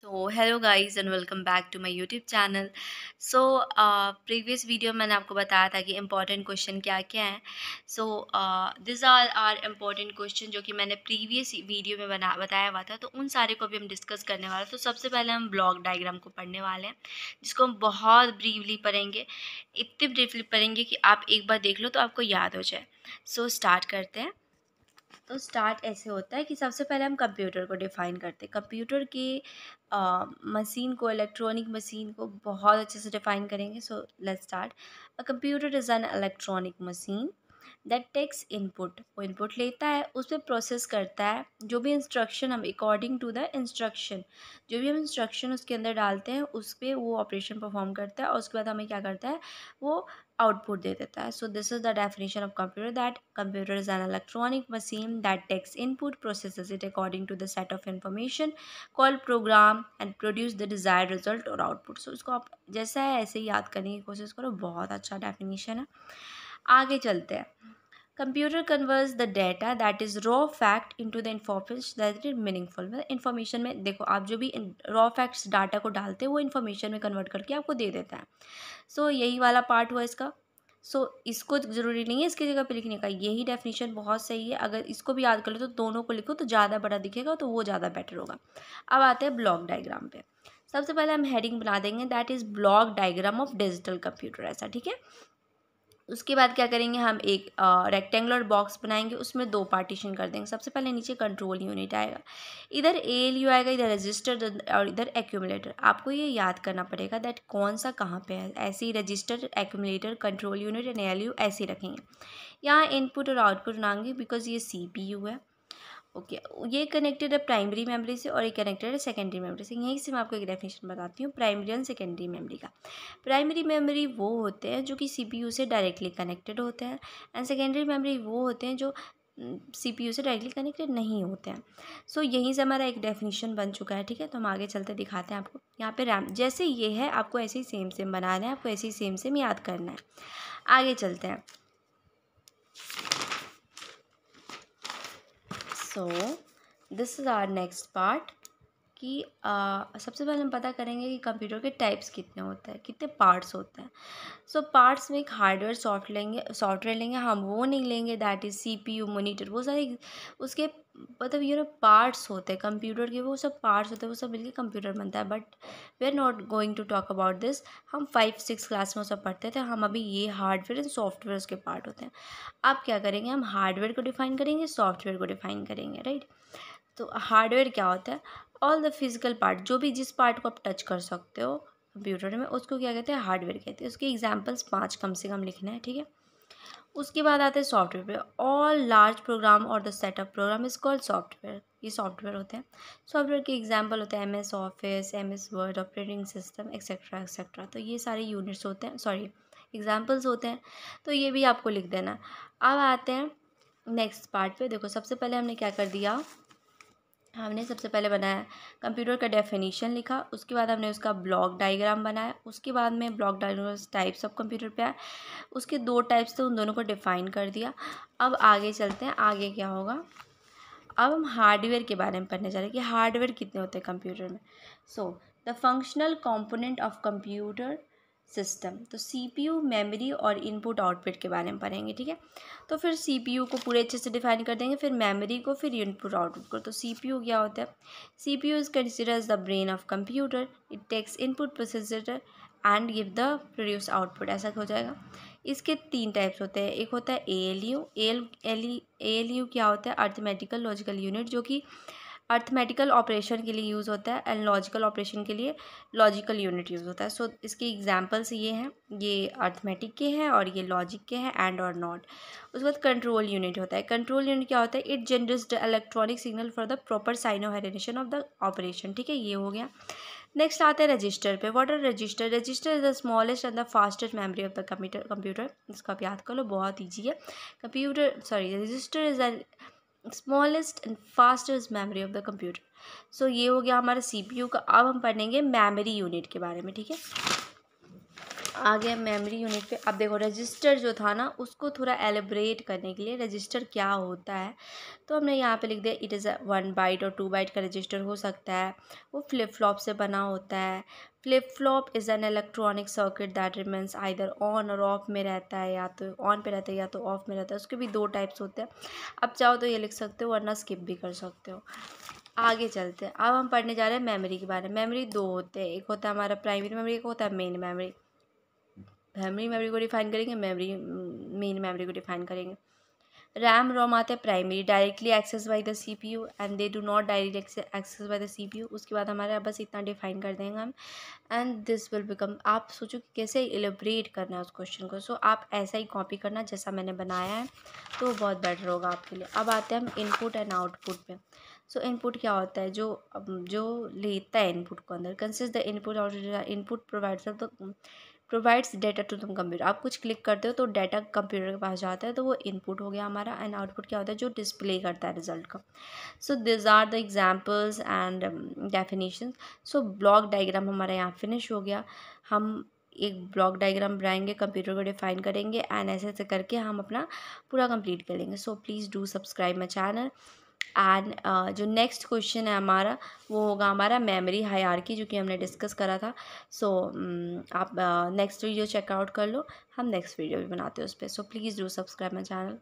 तो hello guys and welcome back to my YouTube channel. So previous video में मैंने आपको बताया था कि इम्पॉर्टेंट क्वेश्चन क्या क्या हैं। So this are important question जो कि मैंने प्रीवियस वीडियो में बताया हुआ था, तो उन सारे को भी हम डिस्कस करने वाले हैं। तो सबसे पहले हम ब्लॉक डायग्राम को पढ़ने वाले हैं, जिसको हम बहुत ब्रीफली पढ़ेंगे। इतनी ब्रीफली पढ़ेंगे कि आप एक बार देख लो तो आपको याद हो जाए। सो स्टार्ट करते हैं। तो स्टार्ट ऐसे होता है कि सबसे पहले हम कंप्यूटर को डिफ़ाइन करते हैं। कंप्यूटर की मशीन को, इलेक्ट्रॉनिक मशीन को बहुत अच्छे से डिफ़ाइन करेंगे। So let's start. A computer is an electronic machine that takes input. वो इनपुट लेता है, उस पर प्रोसेस करता है। जो भी इंस्ट्रक्शन हम अकॉर्डिंग टू द इंस्ट्रक्शन, जो भी हम इंस्ट्रक्शन उसके अंदर डालते हैं, उस पर वो ऑपरेशन परफॉर्म करता है और उसके बाद हमें क्या करता है, वो आउटपुट दे देता है। So this is the definition of computer, that computer is an electronic machine that takes input, processes it according to the set of information called program and produce the desired result और output. So इसको आप जैसा है ऐसे ही याद करने की कोशिश करो, बहुत अच्छा डेफिनेशन है। आगे चलते हैं। Computer converts the data that is raw fact into the information that is meaningful. मतलब इन्फॉर्मेशन में देखो, आप जो भी रॉ फैक्ट्स डाटा को डालते हो वो इन्फॉर्मेशन में कन्वर्ट करके आपको दे देता है। सो यही वाला पार्ट हुआ इसका। सो इसको ज़रूरी नहीं है इसकी जगह पे लिखने का, यही डेफिनेशन बहुत सही है। अगर इसको भी याद कर लो तो दोनों को लिखो तो ज़्यादा बड़ा दिखेगा, तो वो ज़्यादा बेटर होगा। अब आते हैं ब्लॉक डायग्राम पे। सबसे पहले हम हेडिंग बना देंगे, that is block diagram of digital computer, ऐसा ठीक है। उसके बाद क्या करेंगे, हम एक रेक्टेंगुलर बॉक्स बनाएंगे, उसमें दो पार्टीशन कर देंगे। सबसे पहले नीचे कंट्रोल यूनिट आएगा, इधर ALU आएगा, इधर रजिस्टर और इधर एक्यूमुलेटर। आपको ये याद करना पड़ेगा दैट कौन सा कहाँ पे है। ऐसे ही register, accumulator, control unit and ALU ऐसे ही रखेंगे। यहाँ इनपुट और आउटपुट बनाएंगे बिकॉज ये CPU है। ओके, ये कनेक्टेड है प्राइमरी मेमोरी से और ये कनेक्टेड है सेकेंडरी मेमोरी से। यहीं से मैं आपको एक डेफिनेशन बताती हूँ प्राइमरी एंड सेकेंडरी मेमोरी का। प्राइमरी मेमोरी वो होते हैं जो कि CPU से डायरेक्टली कनेक्टेड होते हैं, एंड सेकेंडरी मेमोरी वो होते हैं जो CPU से डायरेक्टली कनेक्टेड नहीं होते हैं। सो यहीं से हमारा एक डेफिनेशन बन चुका है, ठीक है। तो हम आगे चलते दिखाते हैं आपको। यहाँ पे रैम जैसे ये है, आपको ऐसे ही सेम सेम बनाना है, आपको ऐसे ही सेम सेम याद करना है। आगे चलते हैं। So this is our next part कि सबसे पहले हम पता करेंगे कि कंप्यूटर के टाइप्स कितने होते हैं, कितने पार्ट्स होते हैं। सो पार्ट्स में एक हार्डवेयर सॉफ्टवेयर लेंगे हम, वो नहीं लेंगे दैट इज़ CPU, मॉनिटर, वो सारे उसके मतलब पार्ट्स होते हैं कंप्यूटर के, वो सब पार्ट्स होते हैं, वो सब मिलके कंप्यूटर बनता है। But we are not going to talk about this. हम 5-6 क्लास में वो सब पढ़ते थे, हम अभी ये हार्डवेयर एंड सॉफ्टवेयर उसके पार्ट होते हैं। अब क्या करेंगे, हम हार्डवेयर को डिफाइन करेंगे, सॉफ्टवेयर को डिफाइन करेंगे, राइट। तो हार्डवेयर क्या होता है, ऑल द फिजिकल पार्ट, जो भी जिस पार्ट को आप टच कर सकते हो कंप्यूटर में, उसको क्या कहते हैं, हार्डवेयर कहते हैं। उसके एग्जांपल्स 5 कम से कम लिखना है, ठीक है। उसके बाद आते हैं सॉफ्टवेयर पे। ऑल लार्ज प्रोग्राम और the setup program is called software. ये सॉफ्टवेयर होते हैं। सॉफ्टवेयर के एग्जांपल होते हैं MS Office, MS Word, operating system, etcetera etcetera. तो ये सारे यूनिट्स होते हैं, सॉरी एग्जाम्पल्स होते हैं। तो ये भी आपको लिख देना। अब आते हैं नेक्स्ट पार्ट पे। देखो, सबसे पहले हमने क्या कर दिया, हमने सबसे पहले बनाया कंप्यूटर का डेफिनेशन लिखा, उसके बाद हमने उसका ब्लॉक डायग्राम बनाया, उसके बाद में block diagram types of computer पे आया, उसके 2 टाइप्स थे, उन दोनों को डिफाइन कर दिया। अब आगे चलते हैं, आगे क्या होगा। अब हम हार्डवेयर के बारे में पढ़ने जा रहे हैं कि हार्डवेयर कितने होते हैं कंप्यूटर में। So the functional component of computer system. तो CPU, मेमोरी और इनपुट आउटपुट के बारे में पढ़ेंगे, ठीक है। तो फिर CPU को पूरे अच्छे से डिफाइन कर देंगे, फिर मेमोरी को, फिर इनपुट आउटपुट को। तो CPU क्या होता है, CPU is considered as the brain of computer, it takes input, processor and give the produce output, ऐसा हो जाएगा। इसके 3 टाइप्स होते हैं। एक होता है ALU क्या होता है, अर्थमेटिकल लॉजिकल यूनिट, जो कि अर्थमेटिकल ऑपरेशन के लिए यूज़ होता है, एंड लॉजिकल ऑपरेशन के लिए लॉजिकल यूनिट यूज़ होता है। सो इसके एग्जांपल्स ये हैं, ये अर्थमेटिक के हैं और ये लॉजिक के हैं, एंड और नॉट। उसके बाद कंट्रोल यूनिट होता है। कंट्रोल यूनिट क्या होता है, it generates the electronic signal for the proper synchronisation of the operation, ठीक है। ये हो गया। नेक्स्ट आते हैं रजिस्टर पे। What are register, register is the smallest and the fastest memory of the computer. इसको आप याद कर लो, बहुत ईजी है। Register is the smallest and fastest memory of the computer. So ये हो गया हमारा CPU का। अब हम पढ़ेंगे मेमोरी यूनिट के बारे में, ठीक है। आ गया मेमोरी यूनिट पे। अब देखो रजिस्टर जो था ना, उसको थोड़ा एलिब्रेट करने के लिए रजिस्टर क्या होता है, तो हमने यहाँ पे लिख दिया इट इज़ 1 बाइट और 2 बाइट का रजिस्टर हो सकता है। वो फ्लिप फ्लॉप से बना होता है। Flip flop is an electronic circuit that remains either on और ऑफ में रहता है, या तो ऑन पे रहता है या तो ऑफ में रहता है। उसके भी 2 टाइप्स होते हैं। अब चाहो तो ये लिख सकते हो, वरना स्किप भी कर सकते हो। आगे चलते हैं। अब हम पढ़ने जा रहे हैं मेमोरी के बारे में। मेमोरी 2 होते हैं, एक होता है हमारा प्राइमरी मेमोरी, एक होता है मेन मेमोरी। प्राइमरी मेमोरी को डिफाइन करेंगे, मेन मेमोरी को डिफाइन करेंगे। रैम रोम आते हैं primary, directly access by the CPU and they do not directly access by the CPU. उसके बाद हमारे बस इतना डिफाइन कर देंगे हम, एंड दिस विल बिकम। आप सोचो कि कैसे इलेबरेट करना है उस क्वेश्चन को। सो आप ऐसा ही कॉपी करना जैसा मैंने बनाया है, तो बहुत बेटर होगा आपके लिए। अब आते हैं हम इनपुट एंड आउटपुट पे। सो इनपुट क्या होता है, जो लेता है इनपुट को अंदर। Consist the input output. Input provides data to the computer. आप कुछ क्लिक करते हो तो डाटा कंप्यूटर के पास जाता है, तो वो इनपुट हो गया हमारा। एंड आउटपुट क्या होता है, जो डिस्प्ले करता है रिजल्ट का। So this are the examples and definition. So block diagram हमारा यहाँ फिनिश हो गया। हम एक ब्लॉक डायग्राम बनाएंगे, कंप्यूटर को डिफाइन करेंगे, एंड ऐसे ऐसे करके हम अपना पूरा कंप्लीट कर लेंगे। So please do subscribe my channel. And जो नेक्स्ट क्वेश्चन है हमारा, वो होगा हमारा मेमोरी हायरार्की, जो कि हमने डिस्कस करा था। सो आप नेक्स्ट वीडियो चेकआउट कर लो। हम नेक्स्ट वीडियो भी बनाते हैं उस पर। सो please do subscribe my channel.